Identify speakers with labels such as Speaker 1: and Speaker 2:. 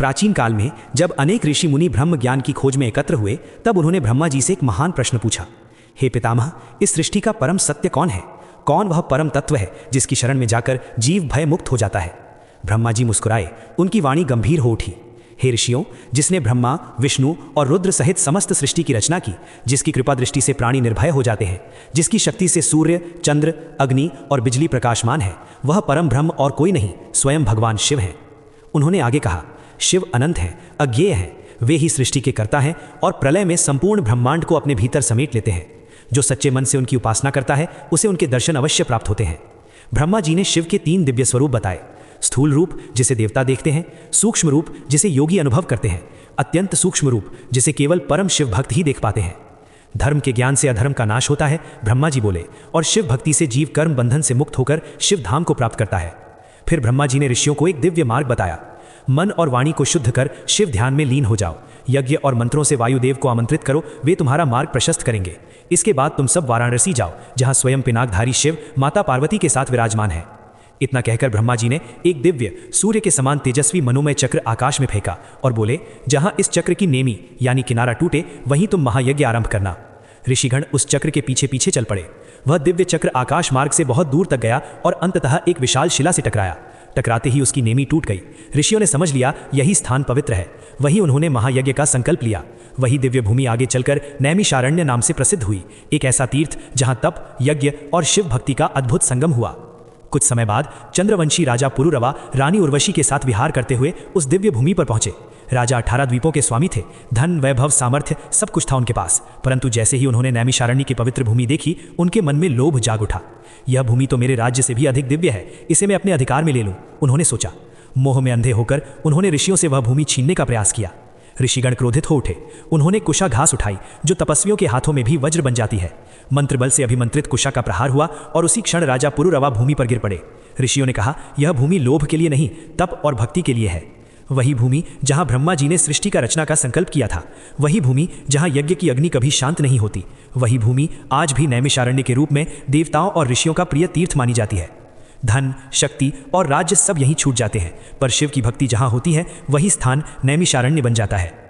Speaker 1: प्राचीन काल में जब अनेक ऋषि मुनि ब्रह्म ज्ञान की खोज में एकत्र हुए, तब उन्होंने ब्रह्मा जी से एक महान प्रश्न पूछा। हे पितामह, इस सृष्टि का परम सत्य कौन है? कौन वह परम तत्व है जिसकी शरण में जाकर जीव भय मुक्त हो जाता है? ब्रह्मा जी मुस्कुराए, उनकी वाणी गंभीर हो उठी। हे ऋषियों, जिसने ब्रह्मा, विष्णु और रुद्र सहित समस्त सृष्टि की रचना की, जिसकी कृपा दृष्टि से प्राणी निर्भय हो जाते हैं, जिसकी शक्ति से सूर्य, चंद्र, अग्नि और बिजली प्रकाशमान है, वह परम ब्रह्म और कोई नहीं, स्वयं भगवान शिव हैं। उन्होंने आगे कहा, शिव अनंत हैं, अज्ञेय हैं, वे ही सृष्टि के कर्ता हैं और प्रलय में संपूर्ण ब्रह्मांड को अपने भीतर समेट लेते हैं। जो सच्चे मन से उनकी उपासना करता है, उसे उनके दर्शन अवश्य प्राप्त होते हैं। ब्रह्मा जी ने शिव के 3 दिव्य स्वरूप बताए। स्थूल रूप, जिसे देवता देखते हैं; सूक्ष्म रूप, जिसे योगी अनुभव करते हैं; अत्यंत सूक्ष्म रूप, जिसे केवल परम शिव भक्त ही देख पाते हैं। धर्म के ज्ञान से अधर्म का नाश होता है, ब्रह्मा जी बोले, और शिव भक्ति से जीव कर्म बंधन से मुक्त होकर शिव धाम को प्राप्त करता है। फिर ब्रह्मा जी ने ऋषियों को एक दिव्य मार्ग बताया। मन और वाणी को शुद्ध कर शिव ध्यान में लीन हो जाओ। यज्ञ और मंत्रों से वायुदेव को आमंत्रित करो, वे तुम्हारा मार्ग प्रशस्त करेंगे। इसके बाद तुम सब वाराणसी जाओ, जहां स्वयं पिनाकधारी शिव माता पार्वती के साथ विराजमान है। इतना कहकर ब्रह्मा जी ने एक दिव्य सूर्य के समान तेजस्वी मनोमय चक्र आकाश में फेंका और बोले, जहां इस चक्र की नेमी यानी किनारा टूटे, वहीं तुम महायज्ञ आरंभ करना। ऋषिगण उस चक्र के पीछे पीछे चल पड़े। वह दिव्य चक्र आकाश मार्ग से बहुत दूर तक गया और अंततः एक विशाल शिला से टकराया। टकराते ही उसकी नेमी टूट गई। ऋषियों ने समझ लिया यही स्थान पवित्र है। वहीं उन्होंने महायज्ञ का संकल्प लिया। वही दिव्य भूमि आगे चलकर नैमिषारण्य नाम से प्रसिद्ध हुई, एक ऐसा तीर्थ जहां तप, यज्ञ और शिव भक्ति का अद्भुत संगम हुआ। कुछ समय बाद चंद्रवंशी राजा पुरुरवा रानी उर्वशी के साथ विहार करते हुए उस दिव्य भूमि पर पहुंचे। राजा 18 द्वीपों के स्वामी थे। धन, वैभव, सामर्थ्य सब कुछ था उनके पास, परंतु जैसे ही उन्होंने नैमिषारण्य की पवित्र भूमि देखी, उनके मन में लोभ जाग उठा। यह भूमि तो मेरे राज्य से भी अधिक दिव्य है, इसे मैं अपने अधिकार में ले लूं, उन्होंने सोचा। मोह में अंधे होकर उन्होंने ऋषियों से वह भूमि छीनने का प्रयास किया। ऋषिगण क्रोधित हो उठे। उन्होंने कुशा घास उठाई, जो तपस्वियों के हाथों में भी वज्र बन जाती है। मंत्र बल से अभिमंत्रित कुशा का प्रहार हुआ और उसी क्षण राजा पुरुरवा भूमि पर गिर पड़े। ऋषियों ने कहा, यह भूमि लोभ के लिए नहीं, तप और भक्ति के लिए है। वही भूमि जहां ब्रह्मा जी ने सृष्टि का रचना का संकल्प किया था, वही भूमि जहां यज्ञ की अग्नि कभी शांत नहीं होती, वही भूमि आज भी नैमिषारण्य के रूप में देवताओं और ऋषियों का प्रिय तीर्थ मानी जाती है। धन, शक्ति और राज्य सब यहीं छूट जाते हैं, पर शिव की भक्ति जहां होती है, वही स्थान नैमिषारण्य बन जाता है।